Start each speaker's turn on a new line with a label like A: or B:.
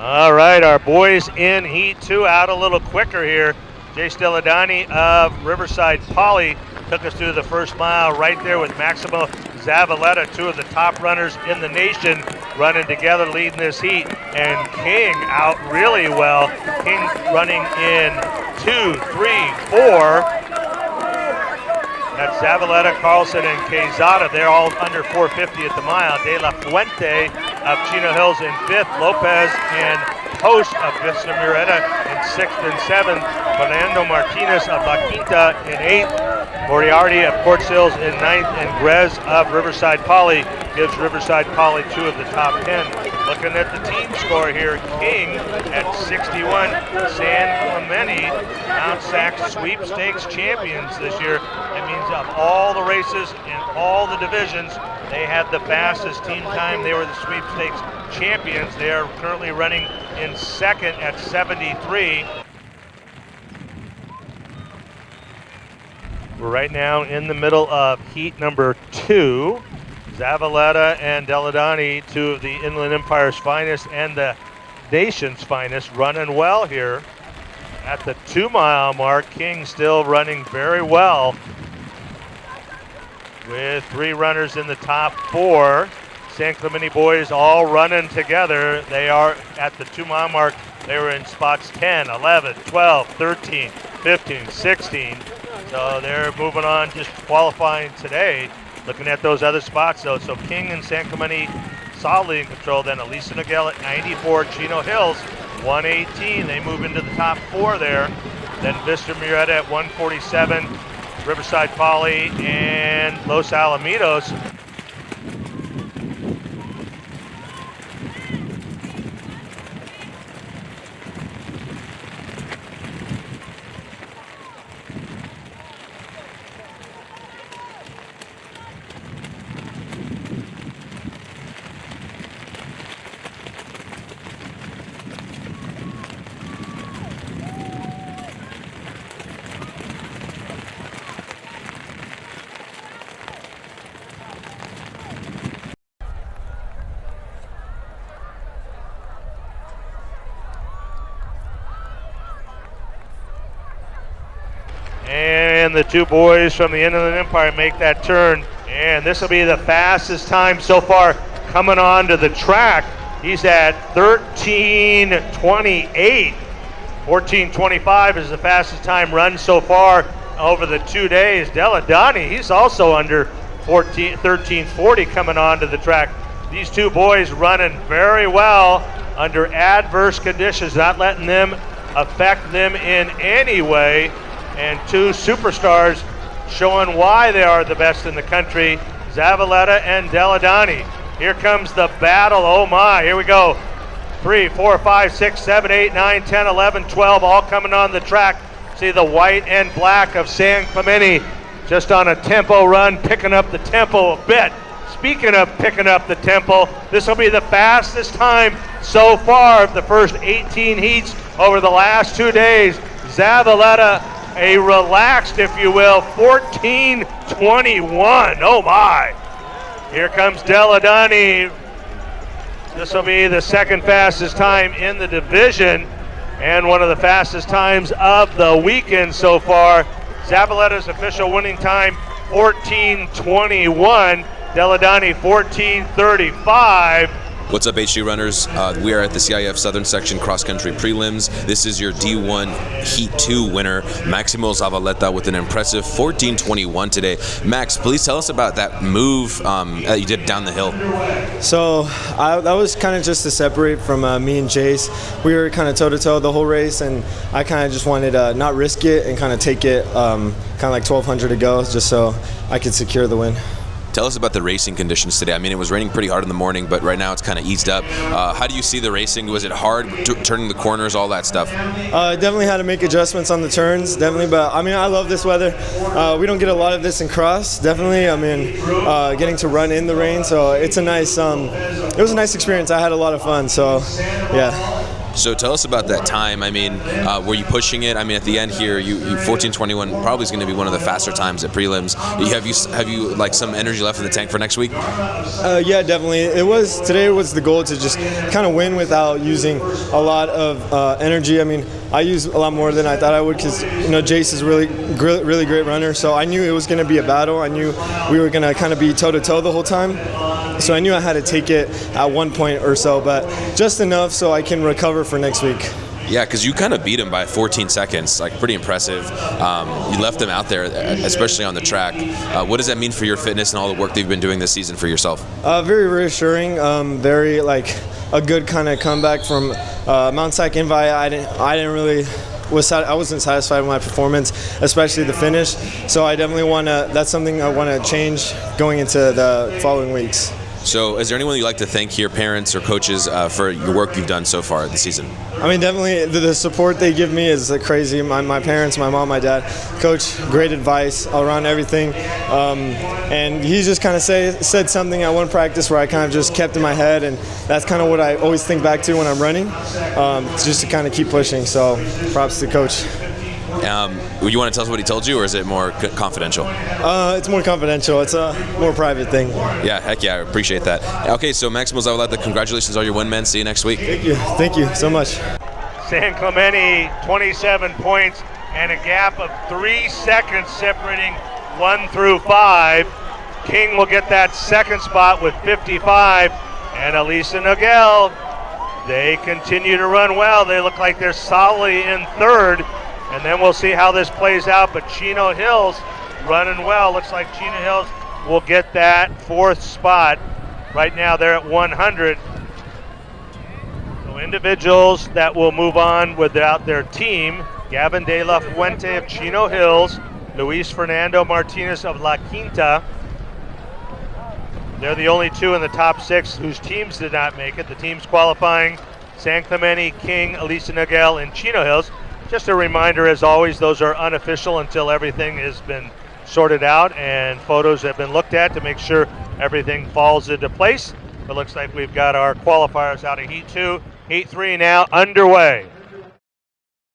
A: All right, our boys in Heat 2 out a little quicker here. Jace Deledonne of Riverside Poly took us through the first mile right there with Maximo Zavaleta, two of the top runners in the nation, running together, leading this heat. And King out really well. King running in 2, 3, 4. That's Zavaleta, Carlson, and Quezada. They're all under 450 at the mile. De La Fuente of Chino Hills in 5th. Lopez and Post of Vista Murrieta in 6th and 7th. Fernando Martinez of La Quinta in 8th. Moriarty of Quartz Hills in 9th. And Grez of Riverside Poly gives Riverside Poly 2 of the top 10. Looking at the team score here, King at 61. San Clemente, Mt SAC sweepstakes champions this year. That means of all the races in all the divisions, they had the fastest team time. They were the sweepstakes champions. They are currently running in second at 73. We're right now in the middle of heat number 2. Zavaleta and Deledonne, two of the Inland Empire's finest and the nation's finest, running well here. At the 2 mile mark, King still running very well with 3 runners in the top 4. San Clemente boys all running together. They are at the 2 mile mark. They were in spots 10, 11, 12, 13, 15, 16. So they're moving on, just qualifying today. Looking at those other spots though, so King and San Clemente solidly in control. Then Elisa Nogel at 94, Chino Hills 118. They move into the top 4 there. Then Vista Murrieta at 147, Riverside Poly and Los Alamitos. And the 2 boys from the Inland Empire make that turn. And this will be the fastest time so far coming onto the track. He's at 13:28. 14:25 is the fastest time run so far over the 2 days. Deledonne, he's also under 13:40 coming onto the track. These 2 boys running very well under adverse conditions, not letting them affect them in any way. And 2 superstars showing why they are the best in the country, Zavaleta and Deledonne. Here comes the battle. Oh my, here we go. 3, 4, 5, 6, 7, 8, 9, 10, 11, 12, all coming on the track. See the white and black of San Clemente just on a tempo run, picking up the tempo a bit. Speaking of picking up the tempo, this will be the fastest time so far of the first 18 heats over the last 2 days. Zavaleta, a relaxed, if you will, 14:21. Oh my. Here comes Deledonne. This will be the second fastest time in the division and one of the fastest times of the weekend so far. Zavaleta's official winning time, 14:21. Deledonne, 14:35.
B: What's up, HG runners? We are at the CIF-Southern section cross-country prelims. This is your D1 Heat 2 winner, Maximo Zavaleta, with an impressive 14:21 today. Max, please tell us about that move that you did down the hill.
C: So that was kind of just to separate from me and Jace. We were kind of toe-to-toe the whole race, and I kind of just wanted to not risk it and kind of take it kind of like 1,200 to go, just so I could secure the win.
B: Tell us about the racing conditions today. I mean, it was raining pretty hard in the morning, but right now it's kind of eased up. How do you see the racing? Was it hard turning the corners, all that stuff?
C: Definitely had to make adjustments on the turns, definitely. But I mean, I love this weather. We don't get a lot of this in cross, definitely. I mean, getting to run in the rain, so it's a nice. It was a nice experience. I had a lot of fun. So, yeah.
B: So tell us about that time. I mean, were you pushing it? I mean, at the end here, you 14:21 probably is going to be one of the faster times at prelims. Have you like some energy left in the tank for next week?
C: Yeah, definitely. Today was the goal to just kind of win without using a lot of energy. I mean, I used a lot more than I thought I would because Jace is a really great runner. So I knew it was going to be a battle. I knew we were going to kind of be toe to toe the whole time. So I knew I had to take it at one point or so, but just enough so I can recover for next week.
B: Yeah, because you kind of beat him by 14 seconds, like pretty impressive. You left him out there, especially on the track. What does that mean for your fitness and all the work that you've been doing this season for yourself?
C: Very reassuring, very like a good kind of comeback from Mt SAC invite. I wasn't satisfied with my performance, especially the finish. So I definitely that's something I want to change going into the following weeks.
B: So is there anyone you'd like to thank here, parents or coaches, for your work you've done so far this season?
C: I mean, definitely the support they give me is crazy. My parents, my mom, my dad, coach, great advice around everything. And he just kind of said something at one practice where I kind of just kept in my head, and that's kind of what I always think back to when I'm running, just to kind of keep pushing. So props to coach.
B: You want to tell us what he told you, or is it more confidential?
C: It's more confidential. It's a more private thing.
B: Yeah, heck yeah, I appreciate that. Okay, so Maximo Zavaleta, congratulations on your win, man. See you next week.
C: Thank you so much.
A: San Clemente, 27 points and a gap of 3 seconds separating 1 through 5. King will get that second spot with 55, and Elisa Nogel, they continue to run well. They look like they're solidly in third. And then we'll see how this plays out. But Chino Hills running well. Looks like Chino Hills will get that 4th spot. Right now they're at 100. So individuals that will move on without their team. Gavin de la Fuente of Chino Hills. Luis Fernando Martinez of La Quinta. They're the only 2 in the top 6 whose teams did not make it. The teams qualifying: San Clemente, King, Elisa Nogel, and Chino Hills. Just a reminder, as always, those are unofficial until everything has been sorted out and photos have been looked at to make sure everything falls into place. It looks like we've got our qualifiers out of Heat 2. Heat 3 now underway.